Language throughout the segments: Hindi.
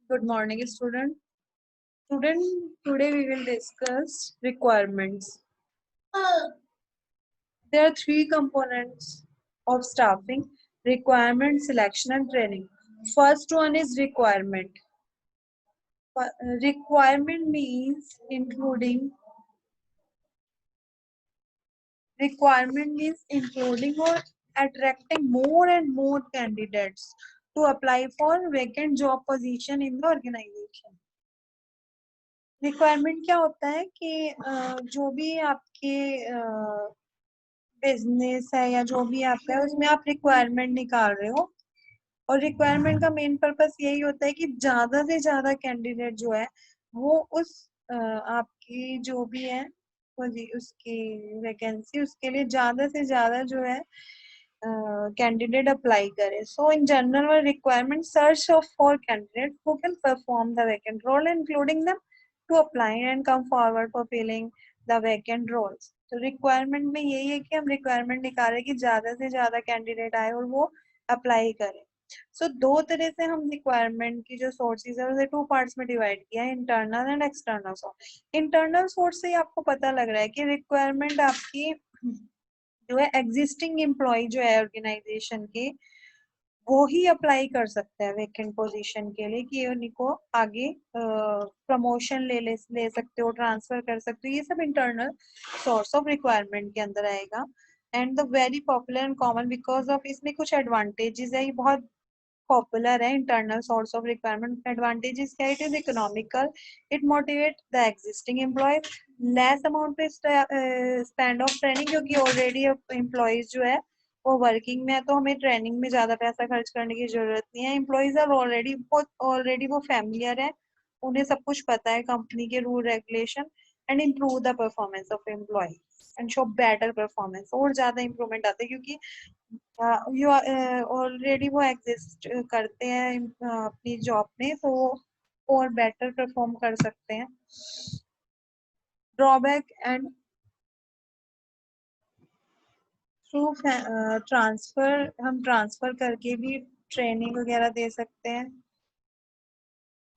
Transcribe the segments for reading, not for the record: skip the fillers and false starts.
Good morning, student. Today we will discuss requirements. There are three components of staffing: requirement, selection, and training. First one is requirement. Requirement means including or attracting more and more candidates to apply for vacant job position in the organization. Requirement क्या होता है कि जो भी आपके बिजनेस है या जो भी आपका है उसमें आप रिक्वायरमेंट निकाल रहे हो, और रिक्वायरमेंट का मेन पर्पस यही होता है कि ज्यादा से ज्यादा कैंडिडेट जो है वो उस आपकी जो भी है उसकी वैकेंसी उसके लिए ज्यादा से ज्यादा जो है कैंडिडेट अप्लाई करे. So in general requirement search for candidate who can perform the vacant role including them to apply and come forward for filling the vacant roles. तो रिक्वायरमेंट में यही है कि हम रिक्वायरमेंट निकालें कि ज्यादा से ज्यादा कैंडिडेट आए और वो अप्लाई करें. सो दो तरह से हम रिक्वायरमेंट की जो सोर्सेज है उसे टू पार्ट्स में डिवाइड किया है, internal and external source. Internal source से आपको पता लग रहा है कि रिक्वायरमेंट आपकी जो है एग्जिस्टिंग एम्प्लॉय जो है ऑर्गेनाइजेशन के वो ही अप्लाई कर सकता है वेकेंट पोजीशन के लिए कि उनको आगे प्रमोशन ले सकते हो, ट्रांसफर कर सकते हो. ये सब इंटरनल सोर्स ऑफ रिक्वायरमेंट के अंदर आएगा. And the very popular and common because of इसमें कुछ एडवांटेजेस है, ये बहुत पॉपुलर है. Internal source of requirement advantages क्या है? It is economical, it motivate the existing employ, less amount पे स्पेंड ऑफ ट्रेनिंग, क्योंकि ऑलरेडी एम्प्लॉयज जो है वो वर्किंग में है तो हमें ट्रेनिंग में ज्यादा पैसा खर्च करने की जरूरत नहीं है. एम्प्लॉयज आर ऑलरेडी वो फैमिलियर है, उन्हें सब कुछ पता है कंपनी के rule regulation. And improve the performance of employee and show better performance, और ज्यादा इम्प्रूवमेंट आता है क्योंकि ऑलरेडी वो एग्जिस्ट करते हैं अपनी जॉब में, तो और बेटर परफॉर्म कर सकते हैं. ड्रॉबैक एंड थ्रू ट्रांसफर, हम ट्रांसफर करके भी ट्रेनिंग वगैरह दे सकते हैं.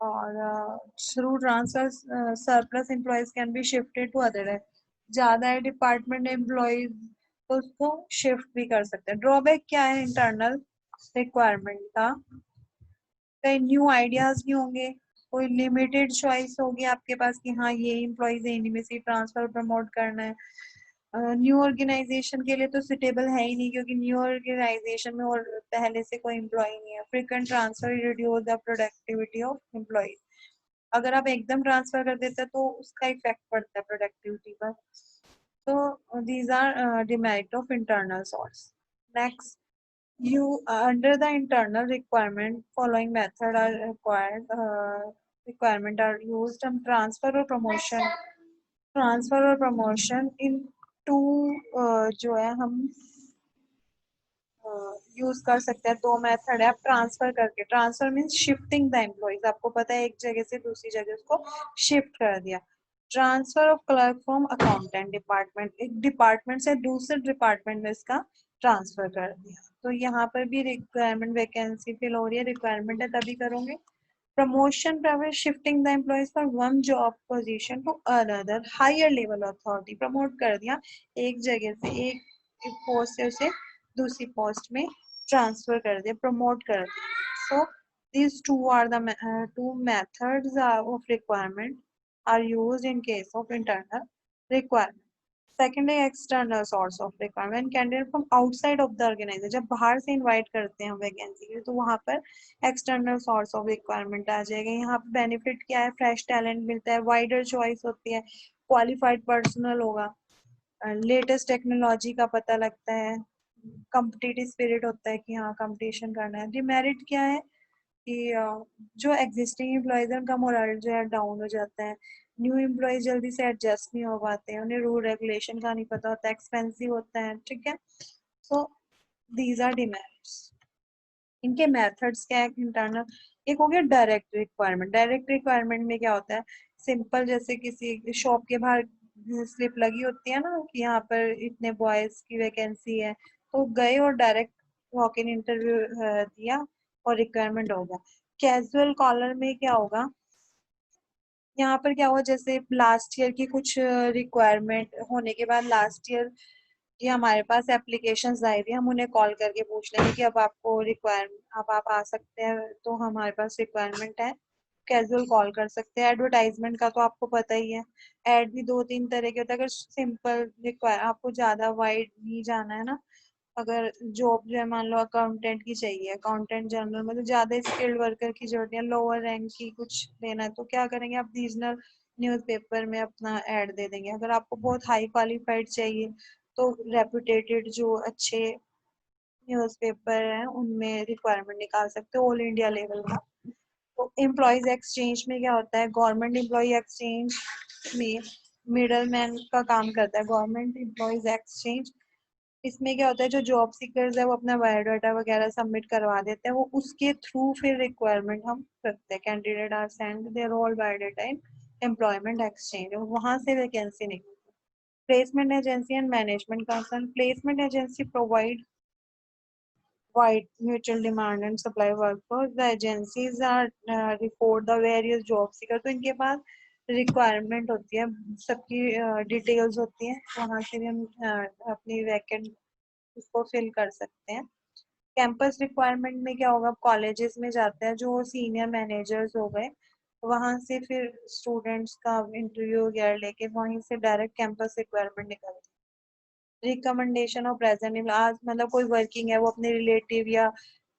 और through transfer surplus employees can be shifted to other, ज्यादा है डिपार्टमेंट एम्प्लॉयज तो उसको शिफ्ट भी कर सकते हैं. ड्रॉबैक क्या है इंटरनल रिक्वायरमेंट का? कई न्यू आइडियाज नहीं होंगे, कोई लिमिटेड चॉइस होगी आपके पास कि हाँ ये एम्प्लॉयज है, इन्हीं में से ट्रांसफर प्रमोट करना है. न्यू ऑर्गेनाइजेशन के लिए तो सुटेबल है ही नहीं, क्योंकि न्यू ऑर्गेनाइजेशन में और पहले से कोई एम्प्लॉय नहीं है. Frequent transfer reduce the productivity of employees. अगर आप एकदम ट्रांसफर कर देते हैं तो उसका इफेक्ट पड़ता है प्रोडक्टिविटी पर. तो these are demerit of internal source. Next, you under the internal requirement following method are required. Requirement are used on transfer or promotion in to जो है हम यूज कर सकते हैं. दो मेथड है. आप ट्रांसफर करके, transfer means shifting the employees, आपको पता है एक जगह से दूसरी जगह उसको शिफ्ट कर दिया. Transfer of clerk from accountant department, एक डिपार्टमेंट से दूसरे डिपार्टमेंट में इसका ट्रांसफर कर दिया. तो यहाँ पर भी रिक्वायरमेंट, वैकेंसी फिल हो रही है, रिक्वायरमेंट है तभी करोगे. Promotion private, shifting the employees from one job position to another higher level authority, promote कर दिया एक जगह से, एक पोस्ट से उसे दूसरी पोस्ट में ट्रांसफर कर दिया, प्रमोट कर दिया. सो these two are the two methods of requirement are used in case of internal requirement. Secondly, external source of requirement, candidate from outside of the organization. जब बाहर से इनवाइट करते हैं वैकेंसी के लिए तो वहाँ पर एक्सटर्नल सोर्स ऑफ रिक्वायरमेंट आ जाएगा. यहाँ पे बेनिफिट क्या है? फ्रेश टैलेंट मिलता है, वाइडर चॉइस होती है, क्वालिफाइड पर्सनल होगा, लेटेस्ट टेक्नोलॉजी का पता लगता है, कॉम्पिटिटिव स्पिरिट होता है कि हाँ कंपटीशन करना है. डिमेरिट क्या है कि जो एग्जिस्टिंग एम्प्लॉयज हैं उनका मोरल जो है डाउन हो जाता है. न्यू एम्प्लॉयज जल्दी से एडजस्ट नहीं हो पाते हैं, उन्हें रूल रेगुलेशन का नहीं पता होता, एक्सपेंसिव होता है. ठीक है. So these are demerits. इनके मेथड्स क्या है इंटरनल? एक हो गया डायरेक्ट रिक्वायरमेंट. डायरेक्ट रिक्वायरमेंट में क्या होता है? सिंपल, जैसे किसी शॉप के बाहर स्लिप लगी होती है ना कि यहाँ पर इतने बॉयज की वैकेंसी है, तो गए और डायरेक्ट वॉक इन इंटरव्यू दिया और रिक्वायरमेंट होगा. कैजुअल कॉलर में क्या होगा, यहाँ पर क्या हुआ, जैसे लास्ट ईयर की कुछ रिक्वायरमेंट होने के बाद लास्ट ईयर की हमारे पास एप्लीकेशंस आई थी, हम उन्हें कॉल करके पूछ लेंगे कि अब आपको रिक्वायरमेंट, अब आप आ सकते हैं, तो हमारे पास रिक्वायरमेंट है, कैजुअल कॉल कर सकते हैं। एडवर्टाइजमेंट का तो आपको पता ही है, एड भी दो तीन तरह के होते हैं। अगर सिंपल रिक्वायर, आपको ज्यादा वाइड नहीं जाना है ना, अगर जॉब जो है मान लो अकाउंटेंट की चाहिए, अकाउंटेंट जनरल मतलब ज्यादा स्किल्ड वर्कर की जरूरत है, लोअर रैंक की कुछ लेना है, तो क्या करेंगे आप, रीजनल न्यूज़पेपर में अपना ऐड दे देंगे। अगर आपको बहुत हाई क्वालिफाइड चाहिए तो रेपुटेटेड जो अच्छे न्यूज़पेपर हैं उनमें रिक्वायरमेंट निकाल सकते हो, ऑल इंडिया लेवल का। तो एम्प्लॉयज एक्सचेंज में क्या होता है, गवर्नमेंट एम्प्लॉय एक्सचेंज में मिडल मैन का काम करता है गवर्नमेंट एम्प्लॉयज एक्सचेंज। इसमें क्या होता है, जो जॉब सीकर्स है वो अपना बायोडाटा वगैरह सबमिट करवा देते हैं, वो उसके थ्रू फिर रिक्वायरमेंट हम रखते हैं। Candidate are send their all biodata in employment exchange, वहां से वैकेंसी निकलती है। Placement agency and management concern, placement agency provide wide mutual demand and supply workforce. The agencies are report the various job seeker, तो इनके पास रिक्वायरमेंट होती है, सबकी डिटेल्स होती है, वहां से भी हम अपनी वैकेंट उसको फिल कर सकते हैं। कैंपस रिक्वायरमेंट में क्या होगा, कॉलेजेस में जाते हैं जो सीनियर मैनेजर्स हो गए, वहां से फिर स्टूडेंट्स का इंटरव्यू वगैरह लेके वहीं से डायरेक्ट कैंपस रिक्वायरमेंट निकलती है। रिकमेंडेशन और प्रेजेंट, आज मतलब कोई वर्किंग है वो अपने रिलेटिव या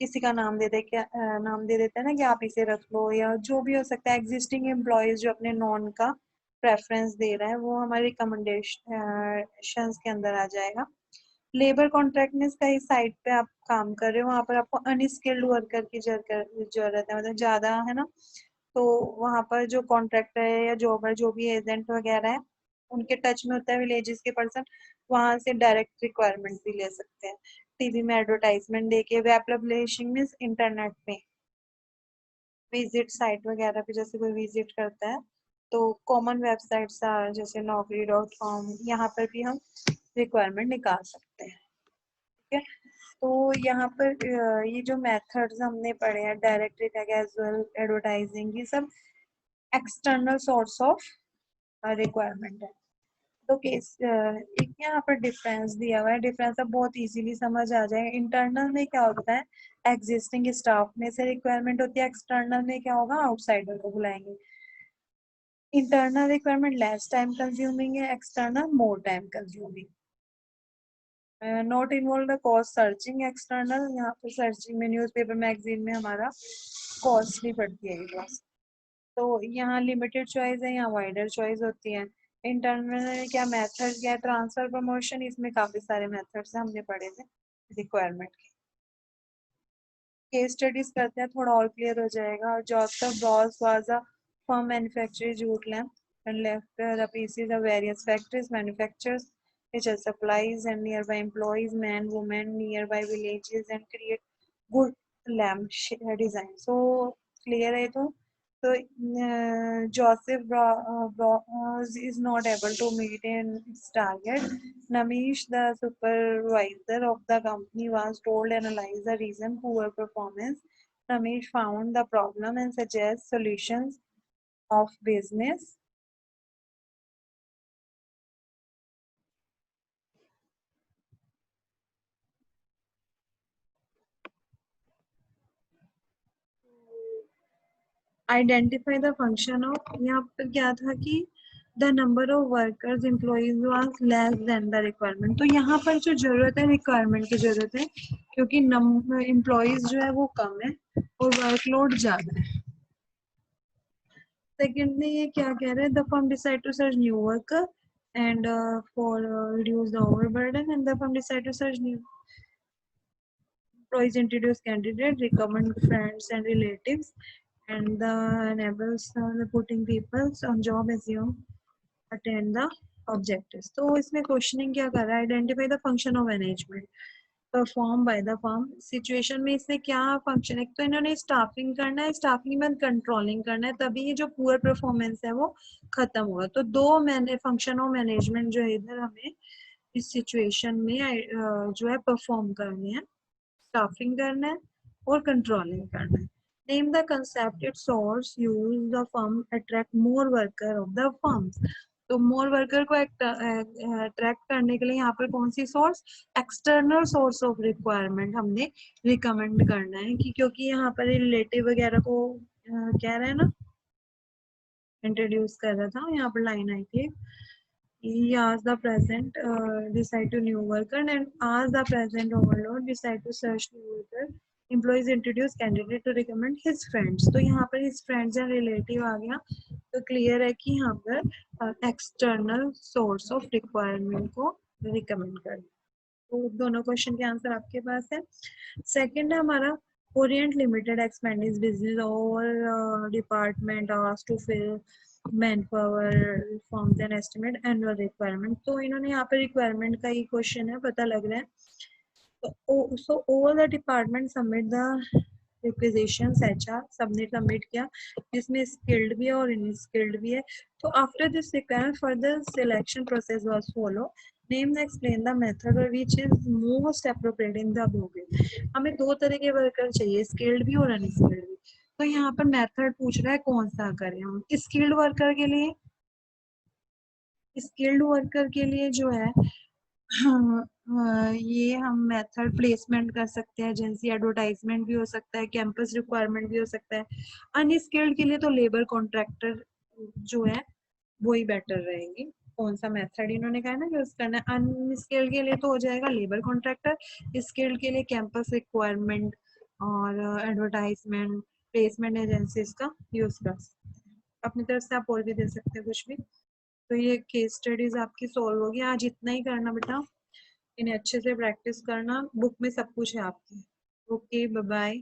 किसी का नाम दे दे, क्या नाम दे देते हैं ना कि आप इसे रख लो, या जो भी हो सकता है, एग्जिस्टिंग एम्प्लॉयज जो अपने नॉन का प्रेफरेंस दे रहा है वो हमारे रिकमेंडेशन के अंदर आ जाएगा। लेबर कॉन्ट्रैक्ट में कई साइट पे आप काम कर रहे हो, वहां पर आपको अनस्किल्ड वर्कर की जरूरत है, मतलब ज्यादा है ना, तो वहां पर जो कॉन्ट्रैक्टर है या जॉबर जो भी एजेंट वगैरह है उनके टच में होता है विलेजेस के पर्सन, वहां से डायरेक्ट रिक्वायरमेंट भी ले सकते हैं। टीवी में एडवर्टाइजमेंट देके, वेब पब्लिशिंग में इंटरनेट पे विजिट साइट वगैरह पे, जैसे कोई विजिट करता है तो कॉमन वेबसाइट्स जैसे naukri.com, यहाँ पर भी हम रिक्वायरमेंट निकाल सकते हैं। ठीक है, तो यहाँ पर ये जो मेथड्स हमने पढ़े हैं, डायरेक्ट, कैजुअल, एडवर्टाइजिंग, ये सब एक्सटर्नल सोर्स ऑफ रिक्वायरमेंट है। तो केस एक यहाँ पर डिफरेंस दिया हुआ है, डिफरेंस अब बहुत इजीली समझ आ जाएगा। इंटरनल में क्या होता है, एग्जिस्टिंग स्टाफ में से रिक्वायरमेंट होती है, एक्सटर्नल में क्या होगा, आउटसाइडर को बुलाएंगे। Internal requirement less time consuming है, external more time consuming. Not involve the cost searching, external यहाँ पर सर्चिंग में, न्यूज़पेपर मैगजीन में हमारा कॉस्ट भी पड़ती है बस। तो यहाँ लिमिटेड चॉइस है, यहाँ वाइडर चॉइस होती है। इंटरनल में क्या मेथड, क्या ट्रांसफर, प्रमोशन, इसमें काफी सारे मेथड्स हमने पढ़े थे रिक्वायरमेंट के। केस स्टडीज करते हैं, थोड़ा और क्लियर हो जाएगा। Joseph Bros was a firm manufacture jute lamp and left the pieces of various factories, manufacturers, which are supplies and nearby employees, men, women, nearby villages, and create good lamp design. So clear है तो Joseph Bros is not able to meet its target. Namish, the supervisor of the company, was told to analyze the reason poor performance. Namish found the problem and suggest solutions of business. Identify the function of, यहाँ पर क्या था कि the number of workers employees was less than the requirement, तो यहाँ पर जो जरूरत है रिक्वायरमेंट की जरूरत है, क्योंकि नंबर एम्प्लॉइज जो है वो कम है और वर्कलोड ज्यादा है। सेकेंडली ये क्या कह रहे हैं, the firm decide to search new worker and for reduce the overburden, and the firm decide to search new employees, introduce candidate, recommend friends and relatives, and the enables the putting people on job assume attain the objectives. तो इसमें क्वेश्चनिंग क्या कर रहा है, identify the function of management perform by the firm. Situation में इससे क्या फंक्शन है, तो इन्होंने स्टाफिंग करना है, स्टाफिंग में कंट्रोलिंग करना है, तभी ये जो पुअर परफॉर्मेंस है वो खत्म होगा। तो दो मैंने फंक्शन ऑफ मैनेजमेंट जो है इधर हमें इस सिचुएशन में जो है परफॉर्म करनी है, स्टाफिंग करना है और कंट्रोलिंग करना है। Name the concept source use the firm attract more worker of the firms. तो मोर वर्कर को अट्रैक्ट करने के लिए यहाँ पर कौन सी source, external source of requirement हमने रिकमेंड करना है कि क्योंकि यहाँ पर रिलेटिव वगैरह को कह रहे हैं ना, इंट्रोड्यूस कर रहा था, यहाँ पर लाइन आई थी, he asked the present decide to new worker and asked the present overload decide to search new worker. Employees introduce candidate to recommend his friends. तो यहाँ पर his friends and relative आ गया, तो क्लियर है कि यहाँ पर एक्सटर्नल सोर्स ऑफ रिक्वायरमेंट को रिकमेंड कर, तो दोनों क्वेश्चन के आंसर आपके पास है। सेकंड है हमारा orient limited expand is business और department asked to fill manpower forms and estimate annual requirement. तो इन्होंने यहाँ पे रिक्वायरमेंट का ही क्वेश्चन है, पता लग रहा है। तो so all the department submit the requisitions, HR सबने सबमिट किया, जिसमें स्किल्ड भी है और इनस्किल्ड भी है। तो after this requirement further selection process was follow, name explain the method which is most appropriate in the blueprint. हमें दो तरह के वर्कर चाहिए, स्किल्ड भी और अनस्किल्ड भी। तो यहाँ पर मेथड पूछ रहा है कौन सा करें हम। स्किल्ड वर्कर के लिए, स्किल्ड वर्कर के लिए जो है ये हम मेथड प्लेसमेंट कर सकते हैं, एजेंसी एडवर्टाइजमेंट भी हो सकता है, कैंपस रिक्वायरमेंट भी हो सकता है। अनस्किल्ड के लिए तो लेबर कॉन्ट्रैक्टर जो है वो ही बेटर रहेंगे। कौन सा मेथड इन्होंने कहा ना यूज करना है, अनस्किल्ड के लिए तो हो जाएगा लेबर कॉन्ट्रैक्टर, स्किल्ड के लिए कैंपस रिक्वायरमेंट और एडवर्टाइजमेंट प्लेसमेंट एजेंसीज का यूज कर सकते हैं। अपनी तरफ से आप और भी दे सकते हैं कुछ भी। तो ये केस स्टडीज आपकी सॉल्व होगी। आज इतना ही करना बेटा, इन्हें अच्छे से प्रैक्टिस करना, बुक में सब कुछ है आपके। Okay, bye bye.